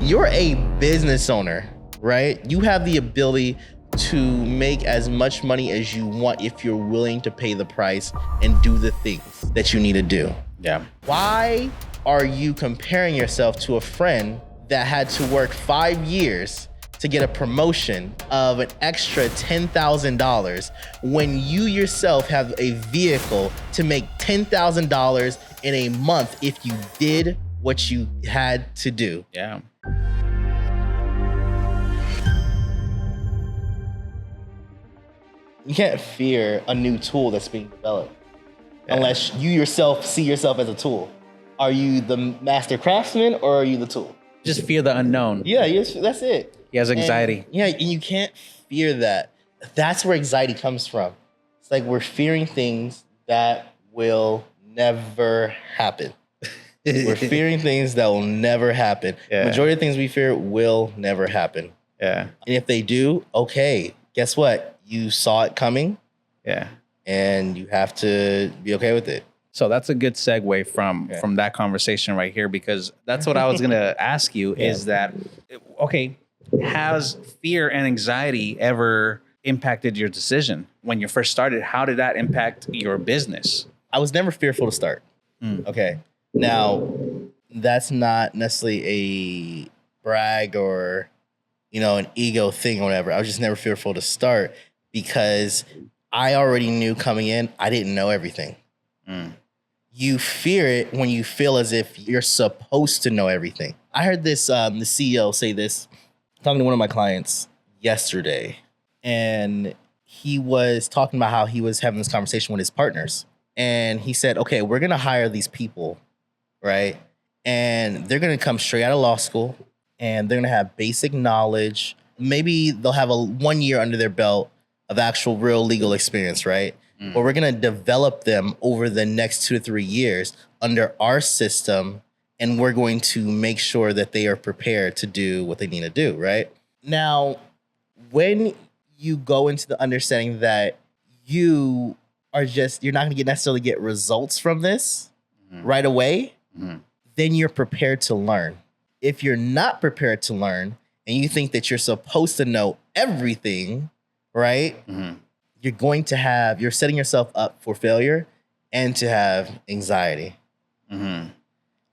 You're a business owner, right? You have the ability to make as much money as you want if you're willing to pay the price and do the things that you need to do. Yeah. Why are you comparing yourself to a friend that had to work 5 years to get a promotion of an extra $10,000 when you yourself have a vehicle to make $10,000 in a month if you did what you had to do? Yeah. You can't fear a new tool that's being developed unless you yourself see yourself as a tool. Are you the master craftsman or are you the tool? Just fear the unknown. Yeah, yes, that's it. He has anxiety. And you can't fear that. That's where anxiety comes from. It's like we're fearing things that will never happen. We're fearing things that will never happen. Yeah. Majority of things we fear will never happen. Yeah. And if they do, okay, guess what? You saw it coming. Yeah. And you have to be okay with it. So that's a good segue from that conversation right here, because that's what I was going to ask you is that, okay, has fear and anxiety ever impacted your decision when you first started? How did that impact your business? I was never fearful to start. Okay. Now, that's not necessarily a brag or, an ego thing or whatever. I was just never fearful to start because I already knew coming in, I didn't know everything. You fear it when you feel as if you're supposed to know everything. I heard this, the CEO say this, talking to one of my clients yesterday, and he was talking about how he was having this conversation with his partners. And he said, okay, we're going to hire these people, right? And they're going to come straight out of law school, and they're going to have basic knowledge. Maybe they'll have 1 year under their belt of actual real legal experience, right? But we're going to develop them over the next 2 to 3 years under our system, and we're going to make sure that they are prepared to do what they need to do, right? Now, when you go into the understanding that you're not going to necessarily get results from this right away, then you're prepared to learn. If you're not prepared to learn and you think that you're supposed to know everything, right? You're setting yourself up for failure and to have anxiety.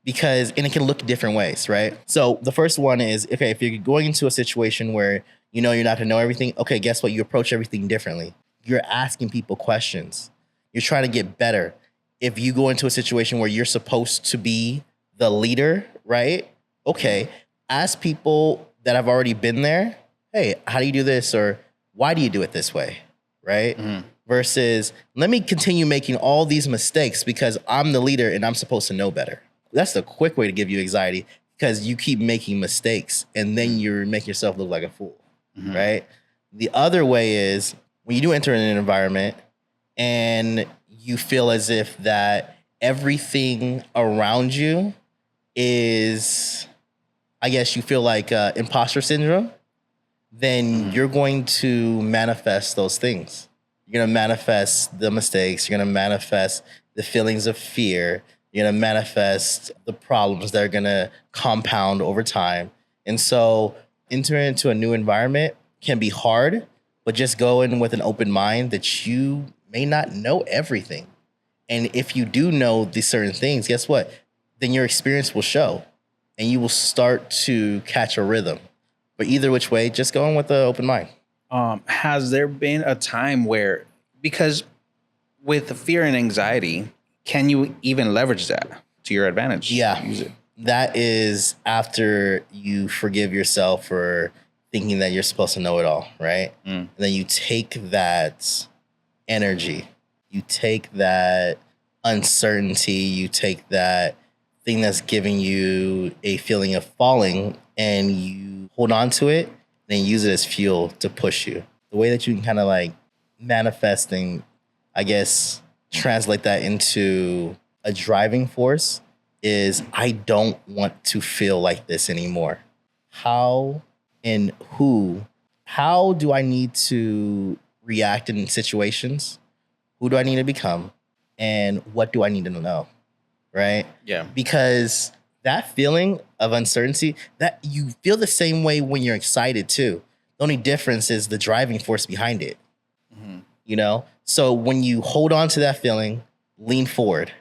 Because, and it can look different ways, right? So the first one is, okay, if you're going into a situation where you're not going to know everything, okay, guess what? You approach everything differently. You're asking people questions. You're trying to get better. If you go into a situation where you're supposed to be the leader, right? Okay, ask people that have already been there, hey, how do you do this? Or why do you do it this way? Right? Versus, let me continue making all these mistakes because I'm the leader and I'm supposed to know better. That's the quick way to give you anxiety because you keep making mistakes and then you make yourself look like a fool, right? The other way is when you do enter in an environment and you feel as if that everything around you is, I guess you feel like imposter syndrome, then you're going to manifest those things. You're going to manifest the mistakes. You're going to manifest the feelings of fear. You're going to manifest the problems that are going to compound over time. And so entering into a new environment can be hard, but just go in with an open mind that you may not know everything. And if you do know these certain things, guess what? Then your experience will show and you will start to catch a rhythm. But either which way, just go in with an open mind. Has there been a time where, because with the fear and anxiety, can you even leverage that to your advantage? Yeah. Use it. That is after you forgive yourself for thinking that you're supposed to know it all, right? And then you take that energy, you take that uncertainty, you take that thing that's giving you a feeling of falling and you hold on to it, then use it as fuel to push you. The way that you can kind of like manifest and, I guess, translate that into a driving force is, I don't want to feel like this anymore. How do I need to react in situations? Who do I need to become? And what do I need to know? Right? Yeah. Because that feeling of uncertainty, that you feel the same way when you're excited too. The only difference is the driving force behind it. You know? So when you hold on to that feeling, lean forward.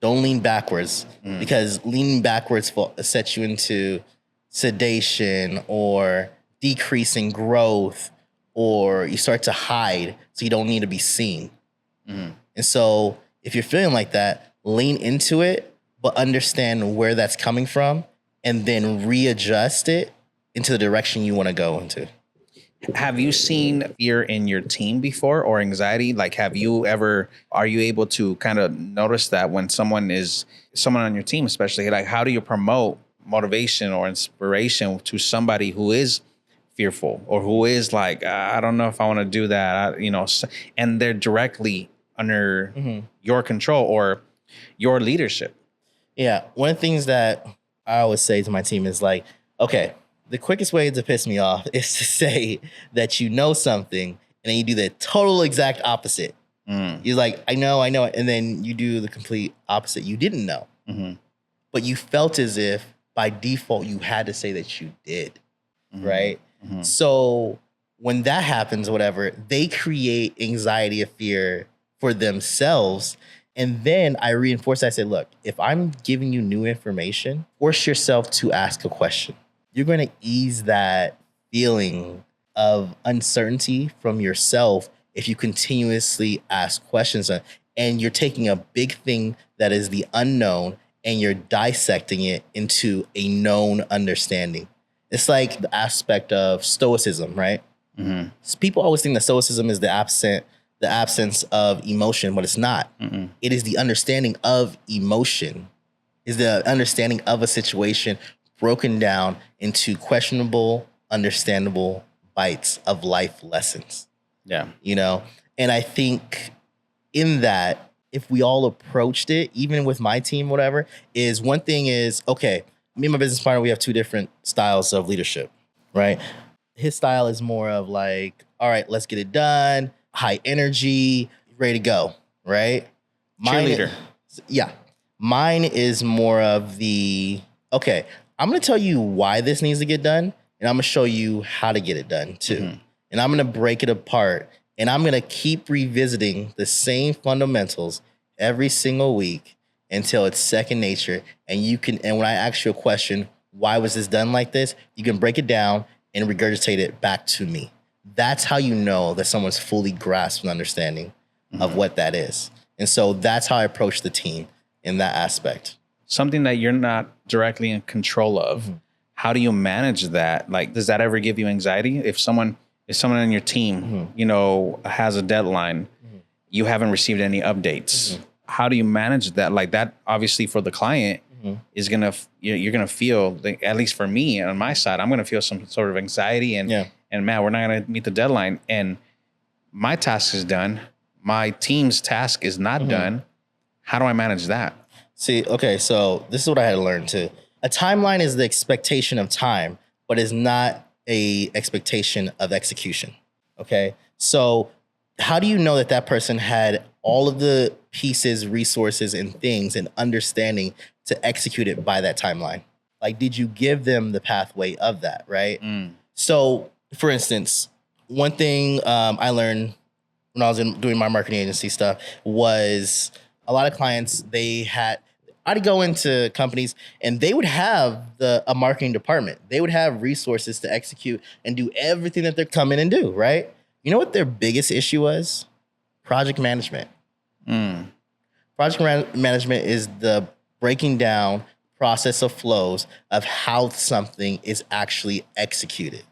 Don't lean backwards, because leaning backwards sets you into sedation or decreasing growth, or you start to hide so you don't need to be seen. And so if you're feeling like that, lean into it, but understand where that's coming from and then readjust it into the direction you want to go into. Have you seen fear in your team before, or anxiety? Like, are you able to kind of notice that when someone on your team, especially, like, how do you promote motivation or inspiration to somebody who is fearful or who is like, I don't know if I want to do that, and they're directly under your control or your leadership? Yeah. One of the things that I always say to my team is like, okay, the quickest way to piss me off is to say that you know something and then you do the total exact opposite. You're like, I know. And then you do the complete opposite. You didn't know, but you felt as if by default you had to say that you did. Right. So when that happens, whatever, they create anxiety or fear for themselves. And then I reinforce that. I say, look, if I'm giving you new information, force yourself to ask a question. You're going to ease that feeling of uncertainty from yourself if you continuously ask questions. And you're taking a big thing that is the unknown and you're dissecting it into a known understanding. It's like the aspect of stoicism, right? So people always think that stoicism is the absence of emotion, but it's not. It is the understanding of emotion, is the understanding of a situation broken down into questionable, understandable bites of life lessons. Yeah. And I think in that, if we all approached it, even with my team, whatever, is one thing is, okay, me and my business partner, we have two different styles of leadership, right? His style is more of like, all right, let's get it done, high energy, ready to go, right? Cheerleader. Yeah. Mine is more of the, okay, I'm going to tell you why this needs to get done, and I'm going to show you how to get it done too. And I'm going to break it apart, and I'm going to keep revisiting the same fundamentals every single week until it's second nature. And when I ask you a question, why was this done like this? You can break it down and regurgitate it back to me. That's how you know that someone's fully grasped an understanding of what that is. And so that's how I approach the team in that aspect. Something that you're not directly in control of. How do you manage that? Like, does that ever give you anxiety? If someone on your team, has a deadline, you haven't received any updates. How do you manage that? Like, that obviously for the client is you're gonna feel, at least for me on my side, I'm gonna feel some sort of anxiety and man, we're not gonna meet the deadline, and my task is done. My team's task is not done. How do I manage that? See, okay, so this is what I had to learn too. A timeline is the expectation of time, but is not a expectation of execution. Okay, so how do you know that person had all of the pieces, resources, and things and understanding to execute it by that timeline? Like, did you give them the pathway of that, right? So, for instance, one thing I learned when I was doing my marketing agency stuff was a lot of clients, I'd go into companies and they would have a marketing department. They would have resources to execute and do everything that they're coming and do, right? You know what their biggest issue was? Project management. Project management is the breaking down process of flows of how something is actually executed,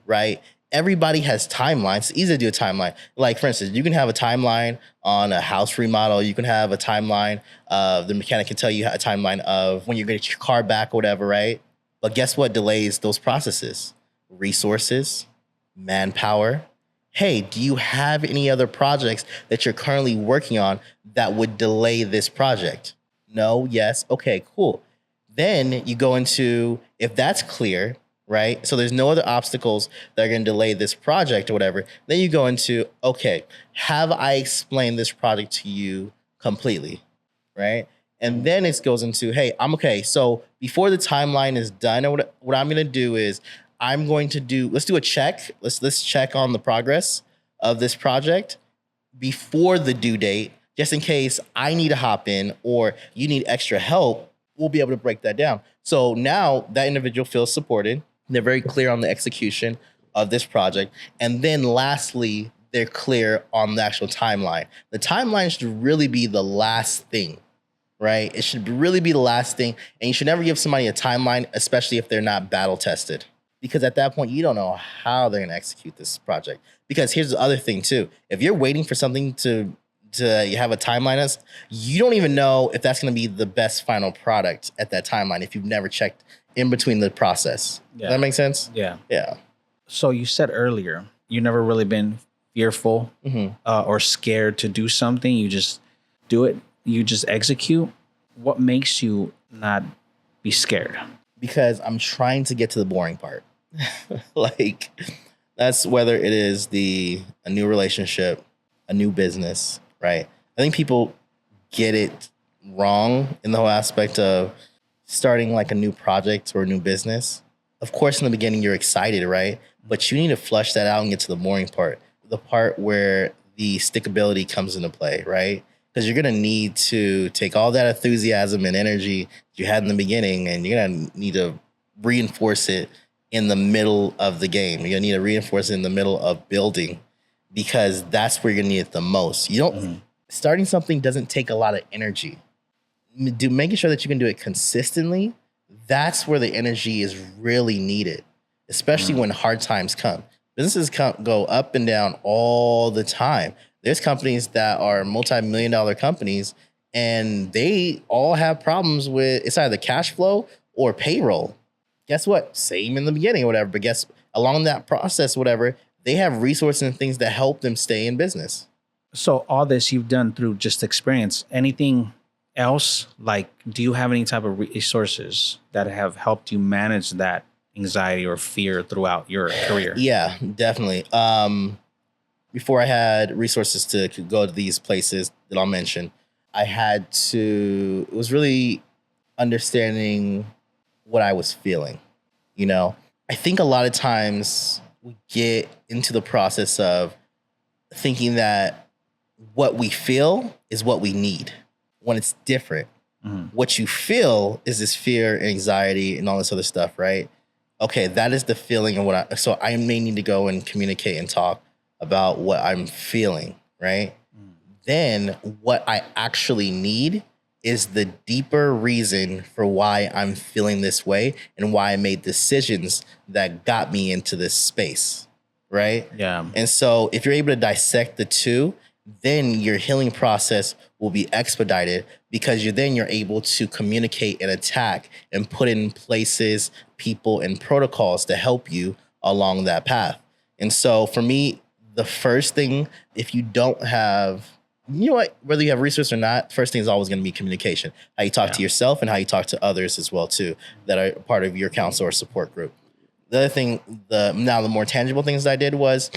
right? Everybody has timelines. It's easy to do a timeline. Like, for instance, you can have a timeline on a house remodel. You can have a timeline of the mechanic can tell you a timeline of when you're going to get your car back or whatever, right? But guess what delays those processes? Resources, manpower. Hey, do you have any other projects that you're currently working on that would delay this project? No, yes. Okay, cool. Then you go into, if that's clear, right? So there's no other obstacles that are going to delay this project or whatever. Then you go into, okay, have I explained this project to you completely, right? And then it goes into, hey, I'm okay. So before the timeline is done, what I'm going to do is let's do a check. Let's check on the progress of this project before the due date, just in case I need to hop in or you need extra help. We'll be able to break that down. So now that individual feels supported. They're very clear on the execution of this project. And then lastly, they're clear on the actual timeline. The timeline should really be the last thing, right? It should really be the last thing. And you should never give somebody a timeline, especially if they're not battle tested. Because at that point, you don't know how they're going to execute this project. Because here's the other thing too. If you're waiting for something to have a timeline as, you don't even know if that's going to be the best final product at that timeline if you've never checked in between the process. Yeah. Does that make sense? Yeah. Yeah. So you said earlier, you've never really been fearful or scared to do something. You just do it. You just execute. What makes you not be scared? Because I'm trying to get to the boring part. Like, that's whether it is a new relationship, a new business, right? I think people get it wrong in the whole aspect of starting like a new project or a new business. Of course, in the beginning, you're excited, right? But you need to flush that out and get to the boring part, the part where the stickability comes into play, right? Because you're going to need to take all that enthusiasm and energy you had in the beginning, and you're going to need to reinforce it in the middle of the game. You're going to need to reinforce it in the middle of building, because that's where you're going to need it the most. You don't starting something doesn't take a lot of energy. Making sure that you can do it consistently, that's where the energy is really needed, especially when hard times come. Businesses go up and down all the time. There's companies that are multi-million-dollar companies, and they all have problems with it's either cash flow or payroll. Guess what? Same in the beginning or whatever, but guess along that process, whatever, they have resources and things that help them stay in business. So all this you've done through just experience. Anything else? Like, do you have any type of resources that have helped you manage that anxiety or fear throughout your career? Yeah, definitely. Before I had resources to go to these places that I'll mention, it was really understanding what I was feeling. You know, I think a lot of times we get into the process of thinking that what we feel is what we need, when it's different. What you feel is this fear and anxiety and all this other stuff, right? Okay, that is the feeling of so I may need to go and communicate and talk about what I'm feeling, right? Then what I actually need is the deeper reason for why I'm feeling this way and why I made decisions that got me into this space, right? Yeah. And so if you're able to dissect the two, then your healing process will be expedited, because you're able to communicate and attack and put in places, people, and protocols to help you along that path. And so for me, the first thing, if you don't have, you know what, whether you have resources or not, first thing is always going to be communication. How you talk to yourself and how you talk to others as well too, that are part of your counsel or support group. The other thing, the more tangible things that I did was,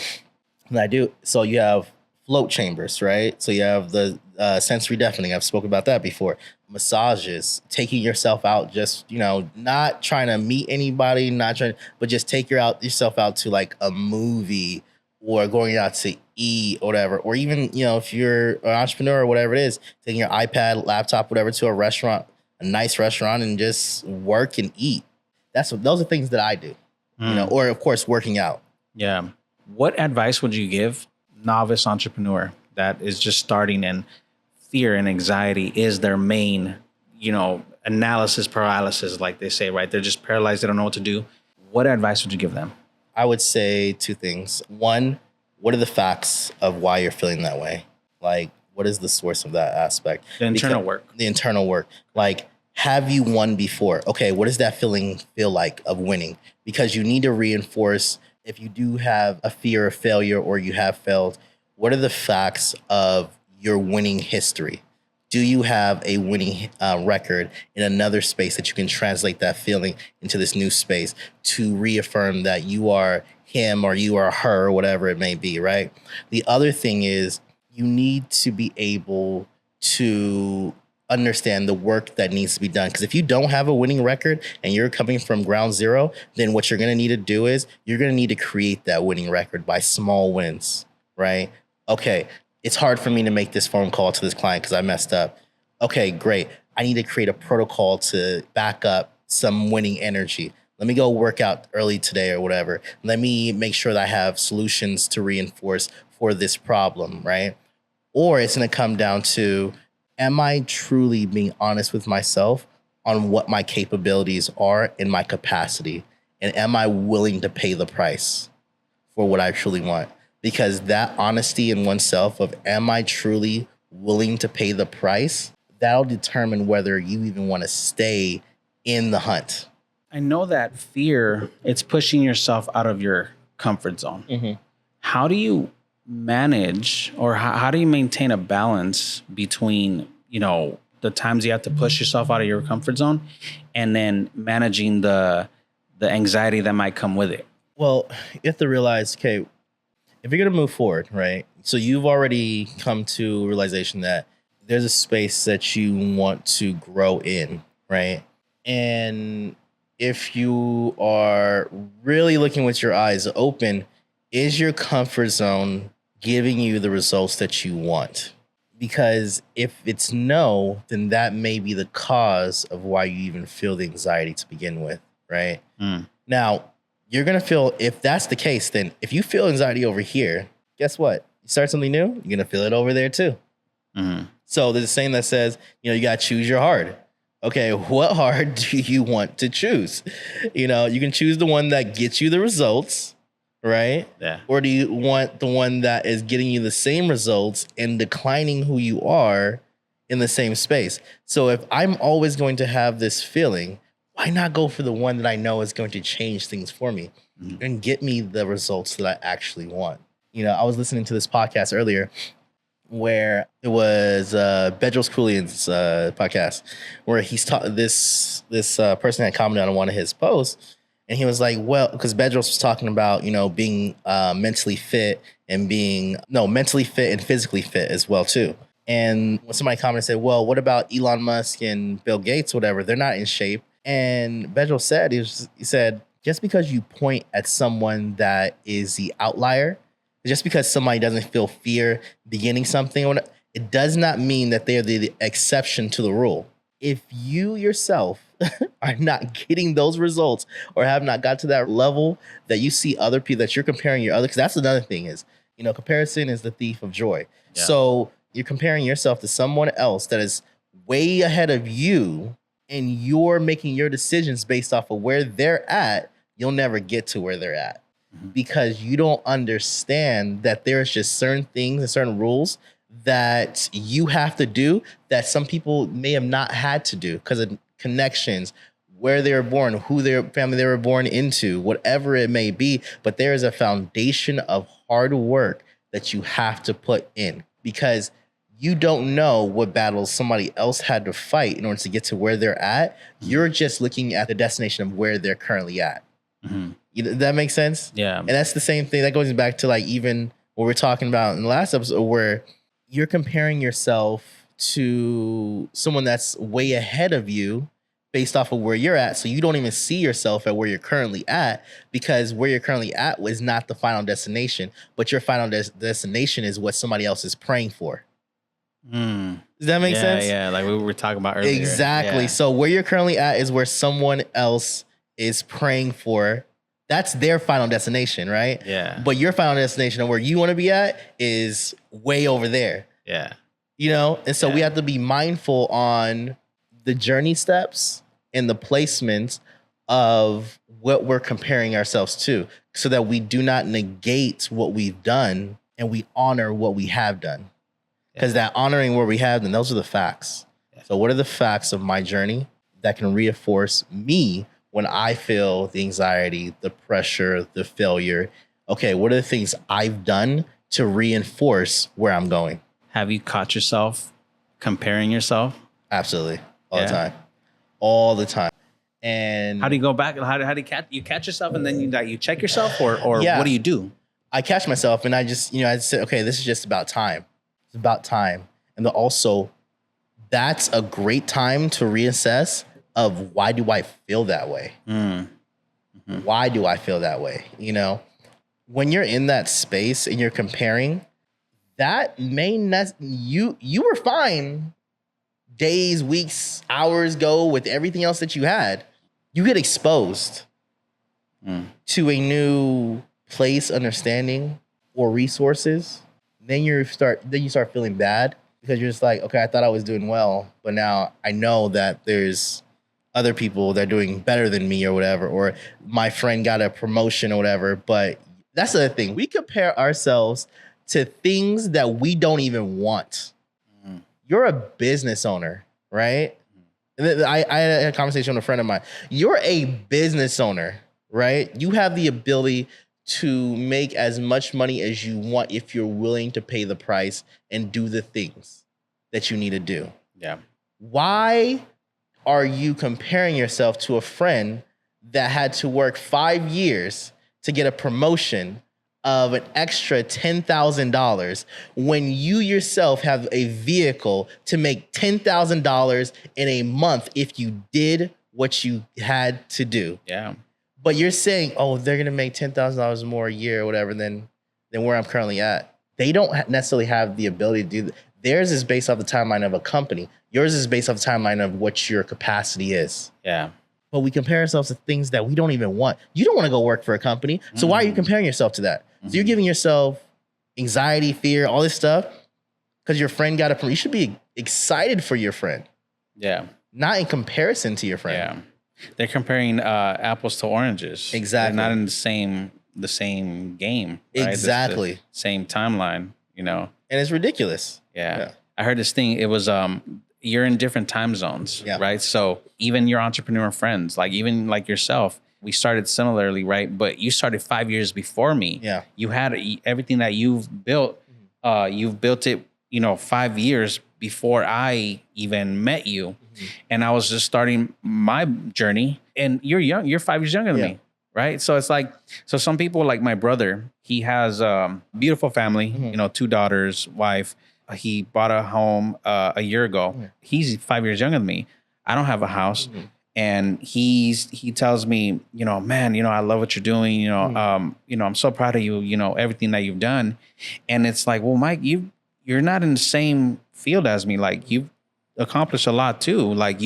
so you have float chambers, right? So you have the sensory deafening. I've spoken about that before. Massages, taking yourself out, just, not trying to meet anybody, but just take yourself out to like a movie or going out to eat or whatever. Or even, if you're an entrepreneur or whatever it is, taking your iPad, laptop, whatever, to a restaurant, a nice restaurant, and just work and eat. Those are things that I do, or of course, working out. Yeah. What advice would you give novice entrepreneur that is just starting, and fear and anxiety is their main, analysis paralysis, like they say, right? They're just paralyzed. They don't know what to do. What advice would you give them? I would say two things. One, what are the facts of why you're feeling that way? Like, what is the source of that aspect? The internal work. Like, have you won before? Okay, what does that feeling feel like of winning? Because you need to reinforce, if you do have a fear of failure or you have failed, what are the facts of your winning history? Do you have a winning record in another space that you can translate that feeling into this new space to reaffirm that you are him or you are her, or whatever it may be, right? The other thing is you need to be able to understand the work that needs to be done. Because if you don't have a winning record and you're coming from ground zero, then what you're going to need to do is you're going to need to create that winning record by small wins, right? Okay, it's hard for me to make this phone call to this client because I messed up. Okay, great. I need to create a protocol to back up some winning energy. Let me go work out early today or whatever. Let me make sure that I have solutions to reinforce for this problem, right? Or it's going to come down to, am I truly being honest with myself on what my capabilities are and my capacity? And am I willing to pay the price for what I truly want? Because that honesty in oneself of, am I truly willing to pay the price? That'll determine whether you even want to stay in the hunt. I know that fear, it's pushing yourself out of your comfort zone. Mm-hmm. How do you manage, or how do you maintain a balance between, the times you have to push yourself out of your comfort zone and then managing the anxiety that might come with it? Well, you have to realize, okay, if you're going to move forward, right? So you've already come to realization that there's a space that you want to grow in, right? And if you are really looking with your eyes open, is your comfort zone giving you the results that you want? Because if it's no, then that may be the cause of why you even feel the anxiety to begin with, right? Now, you're going to feel, if that's the case, then if you feel anxiety over here, guess what? You start something new, you're going to feel it over there too. Mm-hmm. So there's a saying that says, you got to choose your hard. Okay, what hard do you want to choose? You can choose the one that gets you the results, right? Yeah. Or do you want the one that is getting you the same results and declining who you are in the same space? So if I'm always going to have this feeling, why not go for the one that I know is going to change things for me and get me the results that I actually want? I was listening to this podcast earlier where it was Bedros Keuilian's podcast, where he's this person had commented on one of his posts, and he was like, well, because Bedros was talking about being mentally fit and mentally fit and physically fit as well too. And when somebody commented and said, well, what about Elon Musk and Bill Gates, whatever? They're not in shape. And Bedros said, he said, just because you point at someone that is the outlier, just because somebody doesn't feel fear beginning something, it does not mean that they're the exception to the rule. If you yourself are not getting those results or have not got to that level that you see other people, that you're comparing your other, because that's another thing is, comparison is the thief of joy. Yeah. So you're comparing yourself to someone else that is way ahead of you, and you're making your decisions based off of where they're at, you'll never get to where they're at. Because you don't understand that there's just certain things and certain rules that you have to do that some people may have not had to do because of connections, where they were born, who their family they were born into, whatever it may be. But there is a foundation of hard work that you have to put in, because you don't know what battles somebody else had to fight in order to get to where they're at. You're just looking at the destination of where they're currently at. Mm-hmm. That makes sense? Yeah. And that's the same thing that goes back to even what we're talking about in the last episode, where you're comparing yourself to someone that's way ahead of you based off of where you're at. So you don't even see yourself at where you're currently at, because where you're currently at was not the final destination, but your final destination is what somebody else is praying for. Does that make sense? Yeah, like we were talking about earlier. Exactly. Yeah. So where you're currently at is where someone else is praying for. That's their final destination, right? Yeah. But your final destination of where you want to be at is way over there. Yeah. And so we have to be mindful on the journey steps and the placements of what we're comparing ourselves to, so that we do not negate what we've done and we honor what we have done. Because that honoring what we have done, those are the facts. Yeah. So what are the facts of my journey that can reinforce me when I feel the anxiety, the pressure, the failure? Okay, what are the things I've done to reinforce where I'm going? Have you caught yourself comparing yourself? Absolutely. All the time. And how do you go back? How do you catch yourself, and then you check yourself, or what do you do? I catch myself and I just, I said, okay, this is just about time. It's about time. And to also that's a great time to reassess of why do I feel that way? Why do I feel that way? You know, when you're in that space and you're comparing, that may you were fine days, weeks, hours ago with everything else that you had. You get exposed to a new place, understanding, or resources. Then you start feeling bad because you're just like, okay, I thought I was doing well, but now I know that there's other people that are doing better than me or whatever, or my friend got a promotion or whatever. But that's the other thing. We compare ourselves to things that we don't even want. You're a business owner, right? I had a conversation with a friend of mine. You're a business owner, right? You have the ability to make as much money as you want if you're willing to pay the price and do the things that you need to do. Yeah. Why are you comparing yourself to a friend that had to work 5 years to get a promotion of an extra $10,000 when you yourself have a vehicle to make $10,000 in a month if you did what you had to do? Yeah. But you're saying, oh, they're going to make $10,000 more a year or whatever than where I'm currently at. They don't necessarily have the ability to do that. Theirs is based off the timeline of a company. Yours is based off the timeline of what your capacity is. Yeah. But we compare ourselves to things that we don't even want. You don't want to go work for a company. So why are you comparing yourself to that? So you're giving yourself anxiety, fear, all this stuff because your friend got a promotion. You should be excited for your friend. Yeah. Not in comparison to your friend. Yeah. They're comparing apples to oranges. Exactly. They're not in the same game. Right? Exactly. Same timeline, you know. And it's ridiculous. Yeah. I heard this thing. It was you're in different time zones, right? So even your entrepreneur friends, like even like yourself, we started similarly, right? But you started 5 years before me. Yeah. You had everything that you've built it, 5 years before I even met you. And I was just starting my journey, and you're young, you're 5 years younger than me. Right. So it's like, some people like my brother, he has a beautiful family, 2 daughters, wife. He bought a home a year ago. He's 5 years younger than me. I don't have a house. And he tells me, man, I love what you're doing. I'm so proud of you, everything that you've done. And it's like, well, Mike, you're not in the same field as me. Like, you've accomplished a lot too. Like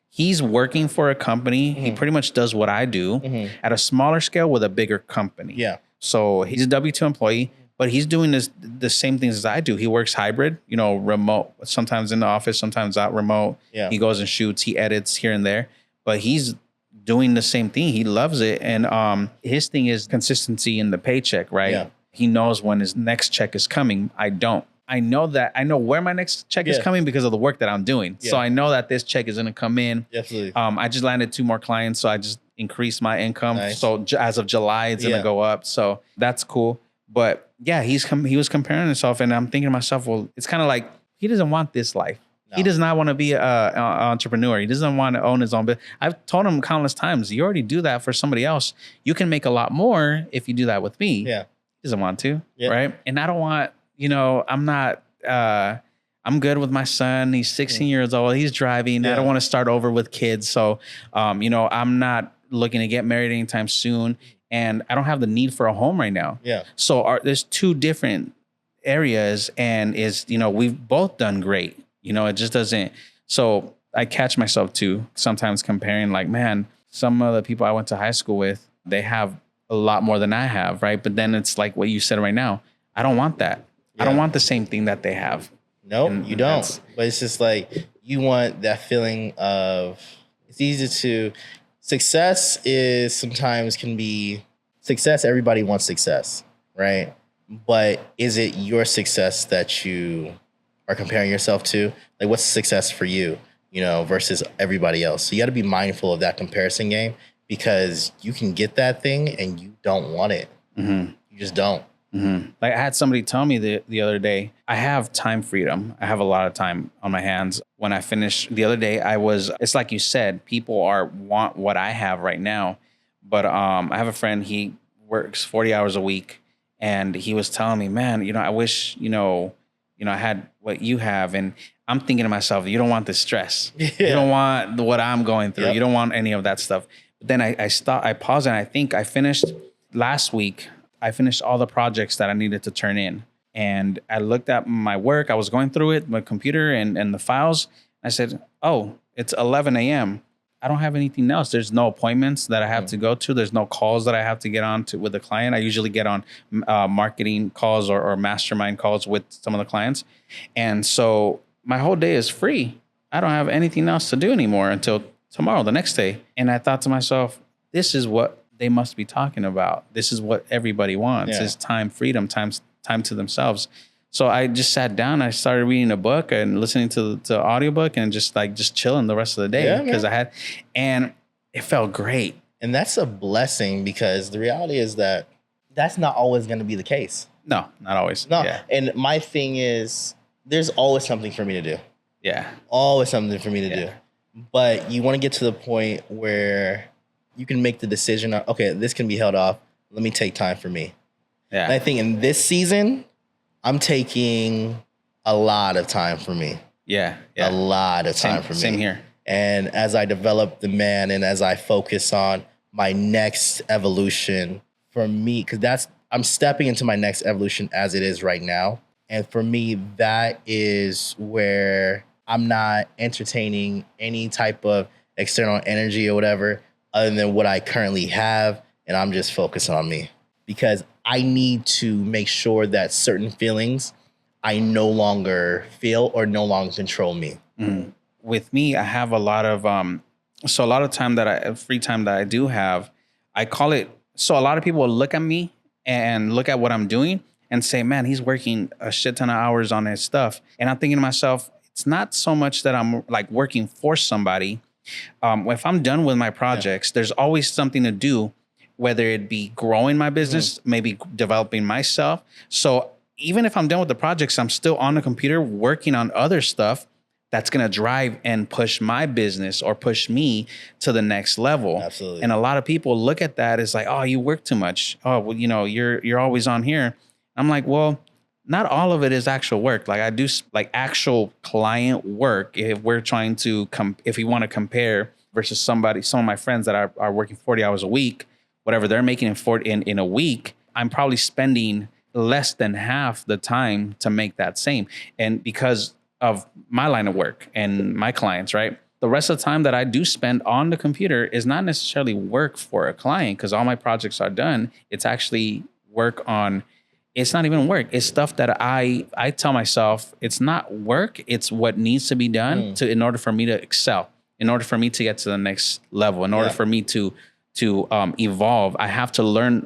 he's working for a company. He pretty much does what I do at a smaller scale with a bigger company. Yeah. So he's a W-2 employee, but he's doing the same things as I do. He works hybrid, remote, sometimes in the office, sometimes out remote. Yeah. He goes and shoots, he edits here and there, but he's doing the same thing. He loves it. And his thing is consistency in the paycheck, right? Yeah. He knows when his next check is coming. I don't. I know where my next check is coming because of the work that I'm doing. Yeah. So I know that this check is going to come in. Absolutely. I just landed 2 more clients, so I just increased my income. Nice. So as of July, it's going to go up. So that's cool. But yeah, he was comparing himself, and I'm thinking to myself, well, it's kind of like he doesn't want this life. No. He does not want to be an entrepreneur. He doesn't want to own his own business. I've told him countless times, you already do that for somebody else. You can make a lot more if you do that with me. Yeah. He doesn't want to, right? And I don't want, I'm not, I'm good with my son. He's 16 years old. He's driving. Yeah. I don't want to start over with kids. So, I'm not looking to get married anytime soon. And I don't have the need for a home right now. Yeah. So there's 2 different areas, and we've both done great. It just doesn't. So I catch myself too sometimes comparing, like, man, some of the people I went to high school with, they have a lot more than I have, right? But then it's like what you said right now. I don't want that. Yeah. I don't want the same thing that they have. No, you don't. But it's just like you want that feeling of, it's easy to, success can be success. Everybody wants success, right? But is it your success that you are comparing yourself to? Like, what's success for you, versus everybody else? So you got to be mindful of that comparison game, because you can get that thing and you don't want it. You just don't. Like, I had somebody tell me the other day, I have time freedom. I have a lot of time on my hands. When I finished the other day, it's like you said, people want what I have right now. But I have a friend, he works 40 hours a week, and he was telling me, man, I wish, I had what you have. And I'm thinking to myself, you don't want this stress. You don't want what I'm going through. You don't want any of that stuff. But then I paused, and I think I finished last week. I finished all the projects that I needed to turn in. And I looked at my work. I was going through it, my computer and the files. I said, oh, it's 11 a.m. I don't have anything else. There's no appointments that I have to go to. There's no calls that I have to get on to with the client. I usually get on marketing calls or mastermind calls with some of the clients. And so my whole day is free. I don't have anything else to do anymore until tomorrow, the next day. And I thought to myself, this is what they must be talking about. This is what everybody wants, is time, freedom, time to themselves. So I just sat down, I started reading a book and listening to the audiobook and just chilling the rest of the day because and it felt great. And that's a blessing, because the reality is that that's not always going to be the case. No, not always. No. Yeah. And my thing is, there's always something for me to do. Yeah. Always something for me to do. But you want to get to the point where you can make the decision, okay, this can be held off. Let me take time for me. Yeah. And I think in this season, I'm taking a lot of time for me. Yeah. A lot of time for me. Same here. And as I develop the man and as I focus on my next evolution for me, because I'm stepping into my next evolution as it is right now. And for me, that is where I'm not entertaining any type of external energy or whatever other than what I currently have. And I'm just focused on me, because I need to make sure that certain feelings I no longer feel or no longer control me. Mm. With me, I have a lot of free time that I do have, I call it. So a lot of people will look at me and look at what I'm doing and say, man, he's working a shit ton of hours on his stuff. And I'm thinking to myself, it's not so much that I'm like working for somebody. If I'm done with my projects, there's always something to do, whether it be growing my business, maybe developing myself. So even if I'm done with the projects, I'm still on the computer working on other stuff that's going to drive and push my business or push me to the next level. Absolutely. And a lot of people look at that as like, oh, you work too much. Oh, well, you're always on here. I'm like, well, not all of it is actual work. Like I do like actual client work. If we're trying to if you want to compare versus some of my friends that are working 40 hours a week, whatever they're making in a week, I'm probably spending less than half the time to make that same. And because of my line of work and my clients, right? The rest of the time that I do spend on the computer is not necessarily work for a client, because all my projects are done. It's actually work on, it's not even work. It's stuff that I tell myself it's not work. It's what needs to be done in order for me to excel, in order for me to get to the next level, in order for me to evolve. I have to learn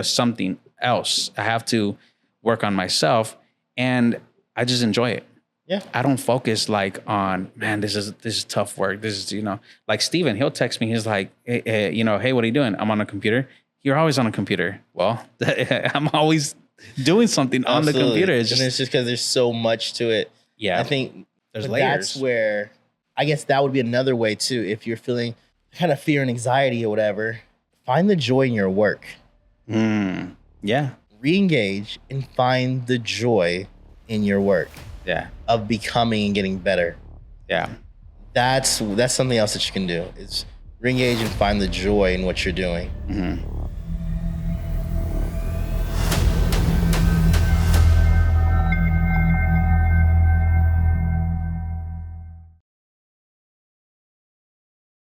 something else. I have to work on myself, and I just enjoy it. Yeah. I don't focus like on, man, this is tough work. This is, like Steven, he'll text me. He's like, hey, what are you doing? I'm on a computer. You're always on a computer. Well, I'm always doing something on the computer. It's just because there's so much to it. Yeah. I think there's layers. That's where, I guess that would be another way too. If you're feeling kind of fear and anxiety or whatever, find the joy in your work. Yeah. Re-engage and find the joy in your work. Yeah. Of becoming and getting better. Yeah. That's something else that you can do, is re-engage and find the joy in what you're doing. Mm-hmm.